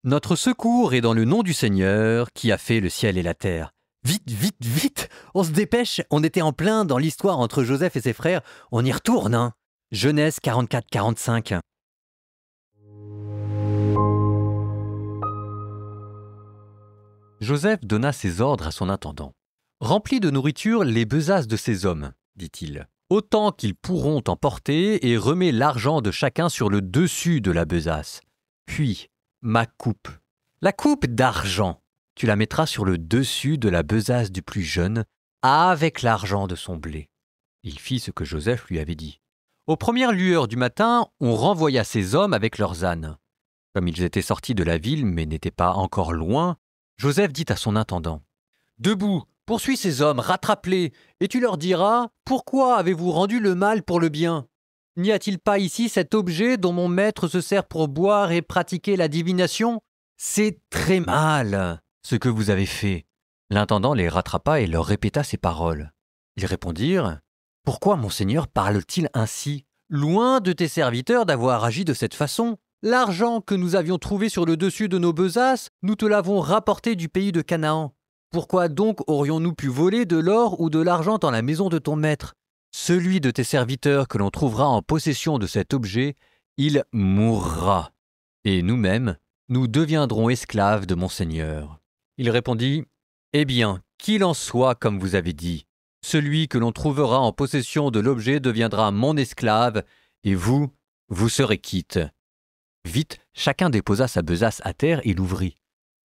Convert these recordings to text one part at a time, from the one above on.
Notre secours est dans le nom du Seigneur qui a fait le ciel et la terre. Vite, vite, vite! On se dépêche, on était en plein dans l'histoire entre Joseph et ses frères, on y retourne, hein! Genèse 44-45. Joseph donna ses ordres à son intendant. « Remplis de nourriture les besaces de ces hommes, dit-il, autant qu'ils pourront en porter, et remets l'argent de chacun sur le dessus de la besace. Puis, ma coupe, la coupe d'argent, tu la mettras sur le dessus de la besace du plus jeune, avec l'argent de son blé. » Il fit ce que Joseph lui avait dit. Aux premières lueurs du matin, on renvoya ces hommes avec leurs ânes. Comme ils étaient sortis de la ville mais n'étaient pas encore loin, Joseph dit à son intendant : « Debout, poursuis ces hommes, rattrape-les, et tu leur diras : pourquoi avez-vous rendu le mal pour le bien ? N'y a-t-il pas ici cet objet dont mon maître se sert pour boire et pratiquer la divination ? C'est très mal ce que vous avez fait. » L'intendant les rattrapa et leur répéta ces paroles. Ils répondirent : « Pourquoi mon Seigneur parle-t-il ainsi ? Loin de tes serviteurs d'avoir agi de cette façon. L'argent que nous avions trouvé sur le dessus de nos besaces, nous te l'avons rapporté du pays de Canaan. Pourquoi donc aurions-nous pu voler de l'or ou de l'argent dans la maison de ton maître ? Celui de tes serviteurs que l'on trouvera en possession de cet objet, il mourra. Et nous-mêmes, nous deviendrons esclaves de mon Seigneur. » Il répondit : « Eh bien, qu'il en soit comme vous avez dit. Celui que l'on trouvera en possession de l'objet deviendra mon esclave, et vous serez quitte. » Vite, chacun déposa sa besace à terre et l'ouvrit.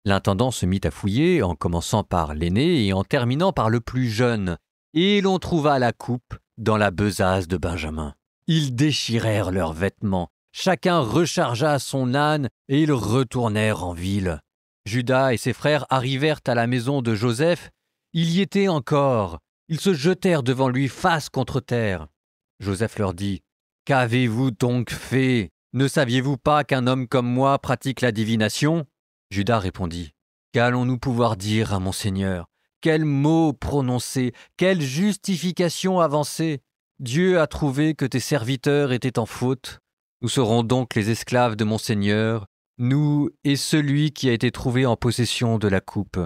L'intendant se mit à fouiller, en commençant par l'aîné et en terminant par le plus jeune, et l'on trouva la coupe dans la besace de Benjamin. Ils déchirèrent leurs vêtements, chacun rechargea son âne et ils retournèrent en ville. Judas et ses frères arrivèrent à la maison de Joseph. Il y était encore. Ils se jetèrent devant lui face contre terre. Joseph leur dit : « Qu'avez-vous donc fait ? Ne saviez-vous pas qu'un homme comme moi pratique la divination ? » Judas répondit : « Qu'allons-nous pouvoir dire à mon Seigneur ? Quels mots prononcer ? Quelle justification avancer ? Dieu a trouvé que tes serviteurs étaient en faute. Nous serons donc les esclaves de mon Seigneur, nous et celui qui a été trouvé en possession de la coupe. »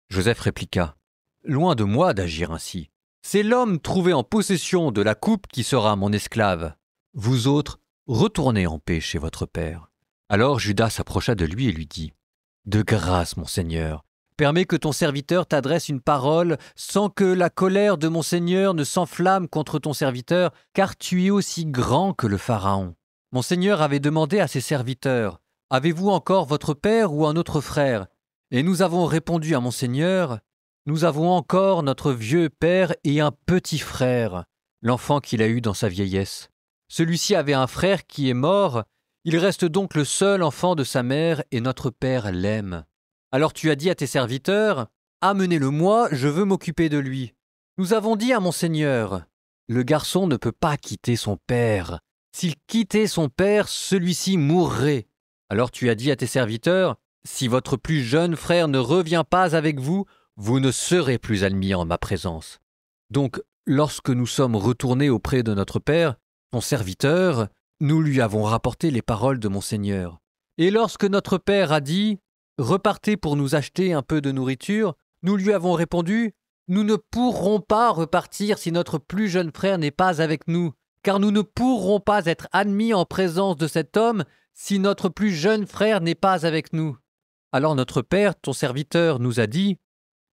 Joseph répliqua : « Loin de moi d'agir ainsi. C'est l'homme trouvé en possession de la coupe qui sera mon esclave. Vous autres, retournez en paix chez votre père. » Alors Judas s'approcha de lui et lui dit : « De grâce, mon Seigneur, permets que ton serviteur t'adresse une parole sans que la colère de mon Seigneur ne s'enflamme contre ton serviteur, car tu es aussi grand que le Pharaon. Mon Seigneur avait demandé à ses serviteurs : avez-vous encore votre père ou un autre frère ? Et nous avons répondu à mon Seigneur : nous avons encore notre vieux père et un petit frère, l'enfant qu'il a eu dans sa vieillesse. Celui-ci avait un frère qui est mort. Il reste donc le seul enfant de sa mère et notre père l'aime. Alors tu as dit à tes serviteurs : amenez-le-moi, je veux m'occuper de lui. Nous avons dit à mon Seigneur : le garçon ne peut pas quitter son père. S'il quittait son père, celui-ci mourrait. Alors tu as dit à tes serviteurs : si votre plus jeune frère ne revient pas avec vous, vous ne serez plus admis en ma présence. Donc, lorsque nous sommes retournés auprès de notre père, ton serviteur, nous lui avons rapporté les paroles de mon Seigneur. Et lorsque notre père a dit : repartez pour nous acheter un peu de nourriture, nous lui avons répondu : nous ne pourrons pas repartir si notre plus jeune frère n'est pas avec nous, car nous ne pourrons pas être admis en présence de cet homme si notre plus jeune frère n'est pas avec nous. Alors notre père, ton serviteur, nous a dit :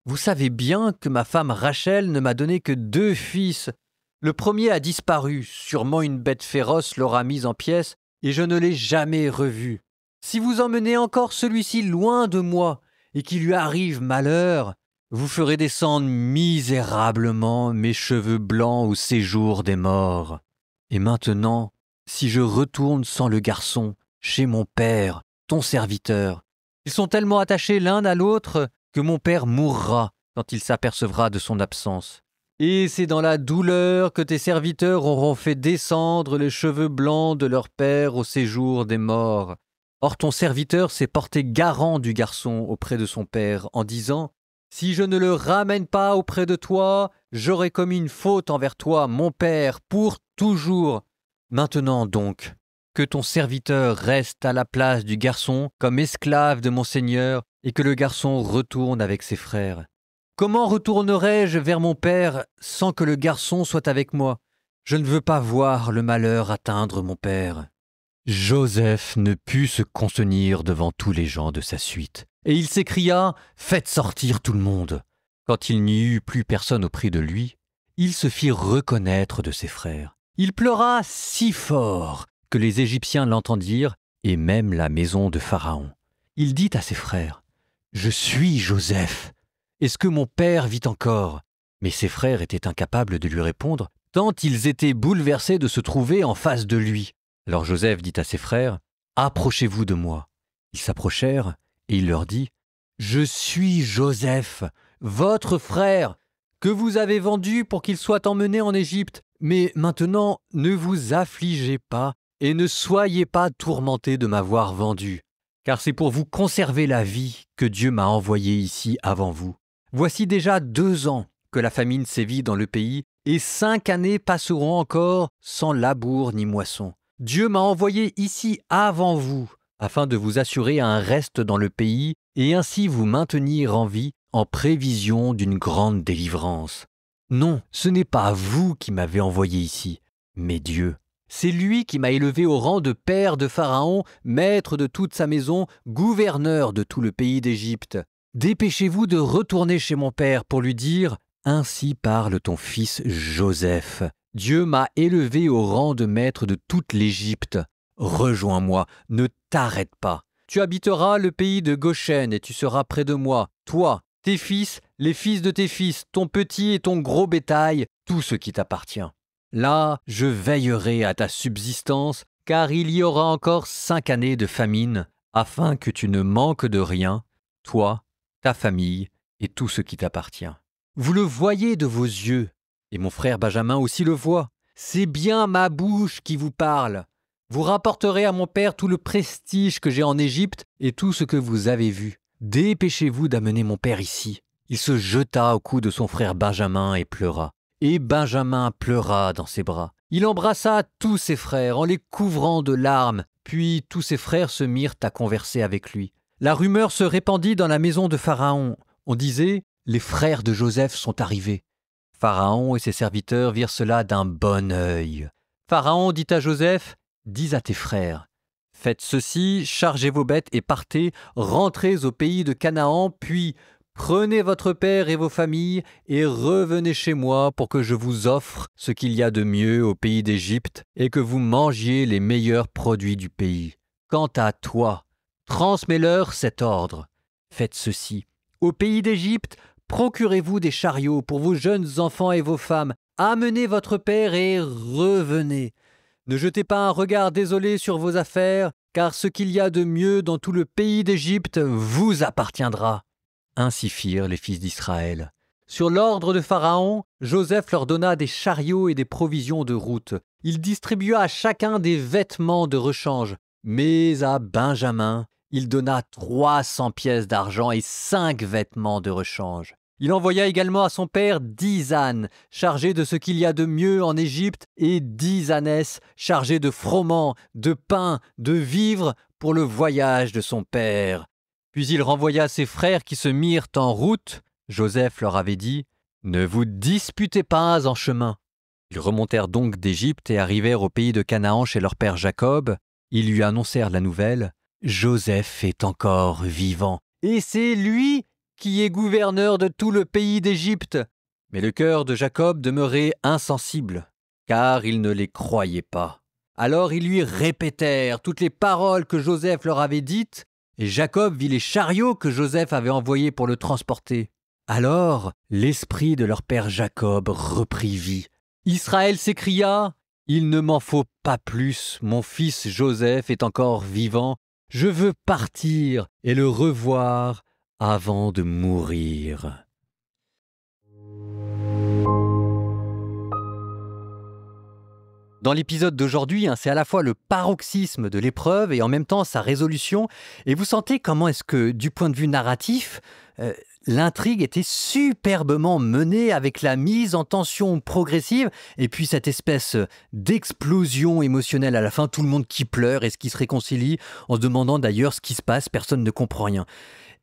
vous savez bien que ma femme Rachel ne m'a donné que 2 fils. Le premier a disparu, sûrement une bête féroce l'aura mis en pièces, et je ne l'ai jamais revu. Si vous emmenez encore celui-ci loin de moi, et qu'il lui arrive malheur, vous ferez descendre misérablement mes cheveux blancs au séjour des morts. Et maintenant, si je retourne sans le garçon, chez mon père, ton serviteur, ils sont tellement attachés l'un à l'autre que mon père mourra quand il s'apercevra de son absence. Et c'est dans la douleur que tes serviteurs auront fait descendre les cheveux blancs de leur père au séjour des morts. Or ton serviteur s'est porté garant du garçon auprès de son père en disant : si je ne le ramène pas auprès de toi, j'aurai commis une faute envers toi, mon père, pour toujours. Maintenant donc, que ton serviteur reste à la place du garçon comme esclave de mon Seigneur et que le garçon retourne avec ses frères. Comment retournerai-je vers mon père sans que le garçon soit avec moi? Je ne veux pas voir le malheur atteindre mon père. » Joseph ne put se contenir devant tous les gens de sa suite, et il s'écria « Faites sortir tout le monde !» Quand il n'y eut plus personne auprès de lui, il se fit reconnaître de ses frères. Il pleura si fort que les Égyptiens l'entendirent, et même la maison de Pharaon. Il dit à ses frères « Je suis Joseph. Est-ce que mon père vit encore ?» Mais ses frères étaient incapables de lui répondre, tant ils étaient bouleversés de se trouver en face de lui. Alors Joseph dit à ses frères « Approchez-vous de moi. » Ils s'approchèrent, et il leur dit « Je suis Joseph, votre frère, que vous avez vendu pour qu'il soit emmené en Égypte. Mais maintenant, ne vous affligez pas et ne soyez pas tourmentés de m'avoir vendu, car c'est pour vous conserver la vie que Dieu m'a envoyé ici avant vous. Voici déjà 2 ans que la famine sévit dans le pays, et 5 années passeront encore sans labour ni moisson. Dieu m'a envoyé ici avant vous, afin de vous assurer un reste dans le pays et ainsi vous maintenir en vie en prévision d'une grande délivrance. Non, ce n'est pas vous qui m'avez envoyé ici, mais Dieu. C'est lui qui m'a élevé au rang de père de Pharaon, maître de toute sa maison, gouverneur de tout le pays d'Égypte. Dépêchez-vous de retourner chez mon père pour lui dire « Ainsi parle ton fils Joseph. Dieu m'a élevé au rang de maître de toute l'Égypte. Rejoins-moi, ne t'arrête pas. Tu habiteras le pays de Goshen et tu seras près de moi, toi, tes fils, les fils de tes fils, ton petit et ton gros bétail, tout ce qui t'appartient. Là, je veillerai à ta subsistance, car il y aura encore 5 années de famine, afin que tu ne manques de rien, toi, ta famille et tout ce qui t'appartient. Vous le voyez de vos yeux, et mon frère Benjamin aussi le voit. C'est bien ma bouche qui vous parle. Vous rapporterez à mon père tout le prestige que j'ai en Égypte et tout ce que vous avez vu. Dépêchez-vous d'amener mon père ici. » Il se jeta au cou de son frère Benjamin et pleura. Et Benjamin pleura dans ses bras. Il embrassa tous ses frères en les couvrant de larmes. Puis tous ses frères se mirent à converser avec lui. La rumeur se répandit dans la maison de Pharaon. On disait « Les frères de Joseph sont arrivés ». Pharaon et ses serviteurs virent cela d'un bon œil. Pharaon dit à Joseph « Dis à tes frères, faites ceci, chargez vos bêtes et partez, rentrez au pays de Canaan, puis prenez votre père et vos familles et revenez chez moi pour que je vous offre ce qu'il y a de mieux au pays d'Égypte et que vous mangiez les meilleurs produits du pays. Quant à toi, transmets-leur cet ordre. Faites ceci. Au pays d'Égypte, procurez-vous des chariots pour vos jeunes enfants et vos femmes. Amenez votre père et revenez. Ne jetez pas un regard désolé sur vos affaires, car ce qu'il y a de mieux dans tout le pays d'Égypte vous appartiendra. » Ainsi firent les fils d'Israël. Sur l'ordre de Pharaon, Joseph leur donna des chariots et des provisions de route. Il distribua à chacun des vêtements de rechange. Mais à Benjamin, il donna 300 pièces d'argent et 5 vêtements de rechange. Il envoya également à son père 10 ânes, chargés de ce qu'il y a de mieux en Égypte, et 10 ânesses, chargées de froment, de pain, de vivres, pour le voyage de son père. Puis il renvoya ses frères qui se mirent en route. Joseph leur avait dit « Ne vous disputez pas en chemin. » Ils remontèrent donc d'Égypte et arrivèrent au pays de Canaan chez leur père Jacob. Ils lui annoncèrent la nouvelle « Joseph est encore vivant, et c'est lui qui est gouverneur de tout le pays d'Égypte. » Mais le cœur de Jacob demeurait insensible, car il ne les croyait pas. Alors ils lui répétèrent toutes les paroles que Joseph leur avait dites, et Jacob vit les chariots que Joseph avait envoyés pour le transporter. Alors l'esprit de leur père Jacob reprit vie. Israël s'écria « Il ne m'en faut pas plus, mon fils Joseph est encore vivant. Je veux partir et le revoir avant de mourir. » Dans l'épisode d'aujourd'hui, c'est à la fois le paroxysme de l'épreuve et en même temps sa résolution. Et vous sentez comment est-ce que, du point de vue narratif, l'intrigue était superbement menée avec la mise en tension progressive et puis cette espèce d'explosion émotionnelle à la fin, tout le monde qui pleure et qui se réconcilie en se demandant d'ailleurs ce qui se passe, personne ne comprend rien.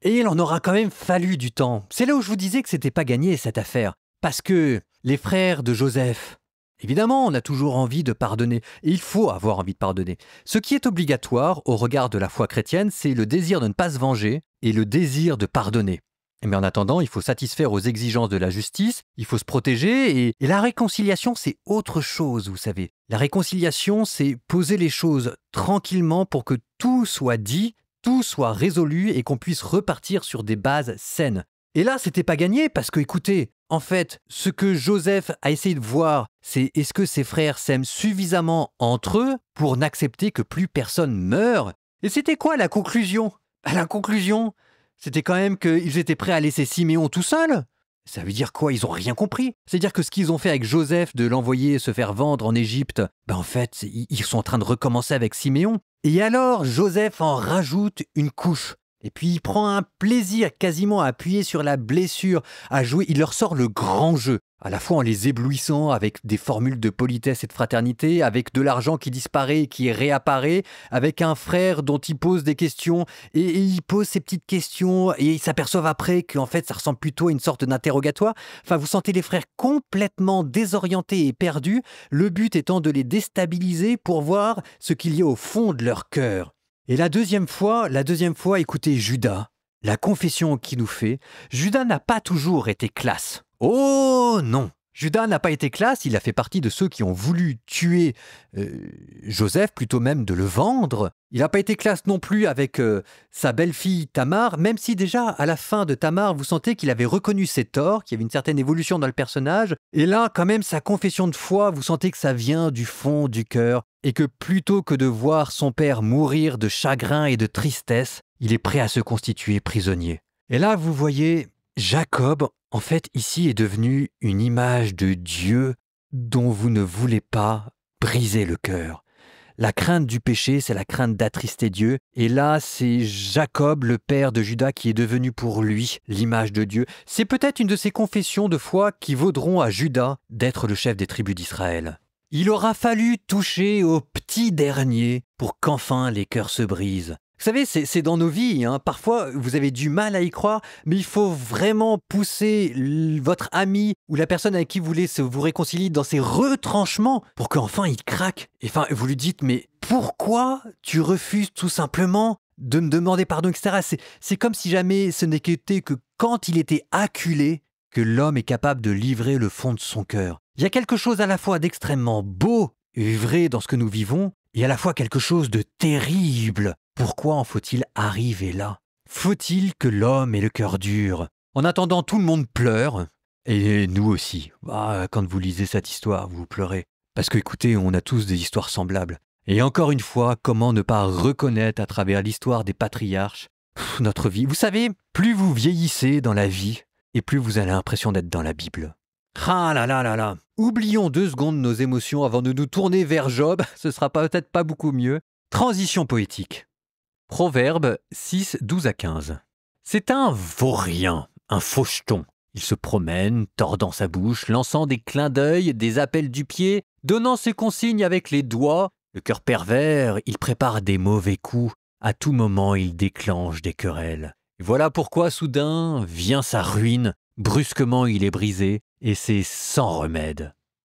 Et il en aura quand même fallu du temps. C'est là où je vous disais que c'était pas gagné cette affaire. Parce que les frères de Joseph, évidemment, on a toujours envie de pardonner. Et il faut avoir envie de pardonner. Ce qui est obligatoire au regard de la foi chrétienne, c'est le désir de ne pas se venger et le désir de pardonner. Mais en attendant, il faut satisfaire aux exigences de la justice, il faut se protéger et la réconciliation, c'est autre chose, vous savez. La réconciliation, c'est poser les choses tranquillement pour que tout soit dit, tout soit résolu et qu'on puisse repartir sur des bases saines. Et là, c'était pas gagné parce que, écoutez, en fait, ce que Joseph a essayé de voir, c'est est-ce que ses frères s'aiment suffisamment entre eux pour n'accepter que plus personne meure? Et c'était quoi la conclusion? La conclusion, c'était quand même qu'ils étaient prêts à laisser Siméon tout seul. Ça veut dire quoi? Ils ont rien compris. C'est-à-dire que ce qu'ils ont fait avec Joseph, de l'envoyer se faire vendre en Égypte, en fait, ils sont en train de recommencer avec Siméon. Et alors, Joseph en rajoute une couche. Et puis il prend un plaisir quasiment à appuyer sur la blessure, à jouer. Il leur sort le grand jeu, à la fois en les éblouissant avec des formules de politesse et de fraternité, avec de l'argent qui disparaît et qui réapparaît, avec un frère dont il pose des questions et il pose ces petites questions et ils s'aperçoivent après qu'en fait ça ressemble plutôt à une sorte d'interrogatoire. Enfin, vous sentez les frères complètement désorientés et perdus, le but étant de les déstabiliser pour voir ce qu'il y a au fond de leur cœur. Et la deuxième fois, écoutez, Judas, la confession qu'il nous fait, Judas n'a pas toujours été classe. Oh non! Judas n'a pas été classe, il a fait partie de ceux qui ont voulu tuer Joseph, plutôt même de le vendre. Il n'a pas été classe non plus avec sa belle-fille Tamar, même si déjà à la fin de Tamar, vous sentez qu'il avait reconnu ses torts, qu'il y avait une certaine évolution dans le personnage. Et là, quand même, sa confession de foi, vous sentez que ça vient du fond du cœur et que plutôt que de voir son père mourir de chagrin et de tristesse, il est prêt à se constituer prisonnier. Et là, vous voyez, Jacob, en fait, ici est devenu une image de Dieu dont vous ne voulez pas briser le cœur. La crainte du péché, c'est la crainte d'attrister Dieu. Et là, c'est Jacob, le père de Judas, qui est devenu pour lui l'image de Dieu. C'est peut-être une de ces confessions de foi qui vaudront à Judas d'être le chef des tribus d'Israël. Il aura fallu toucher au petit dernier pour qu'enfin les cœurs se brisent. Vous savez, c'est dans nos vies, hein. Parfois, vous avez du mal à y croire, mais il faut vraiment pousser votre ami ou la personne avec qui vous voulez vous réconcilier dans ses retranchements pour qu'enfin il craque. Et enfin, vous lui dites, mais pourquoi tu refuses tout simplement de me demander pardon, etc. C'est comme si jamais ce n'était que quand il était acculé que l'homme est capable de livrer le fond de son cœur. Il y a quelque chose à la fois d'extrêmement beau et vrai dans ce que nous vivons, et à la fois quelque chose de terrible. Pourquoi en faut-il arriver là? Faut-il que l'homme ait le cœur dur? En attendant, tout le monde pleure, et nous aussi. Quand vous lisez cette histoire, vous pleurez. Parce que, écoutez, on a tous des histoires semblables. Et encore une fois, comment ne pas reconnaître à travers l'histoire des patriarches notre vie? Vous savez, plus vous vieillissez dans la vie, et plus vous avez l'impression d'être dans la Bible. Ah là là là là! Oublions 2 secondes nos émotions avant de nous tourner vers Job, ce sera peut-être pas beaucoup mieux. Transition poétique. Proverbe 6, 12 à 15. C'est un vaurien, un faucheton. Il se promène, tordant sa bouche, lançant des clins d'œil, des appels du pied, donnant ses consignes avec les doigts. Le cœur pervers, il prépare des mauvais coups. À tout moment, il déclenche des querelles. Et voilà pourquoi soudain vient sa ruine. Brusquement, il est brisé, et c'est sans remède.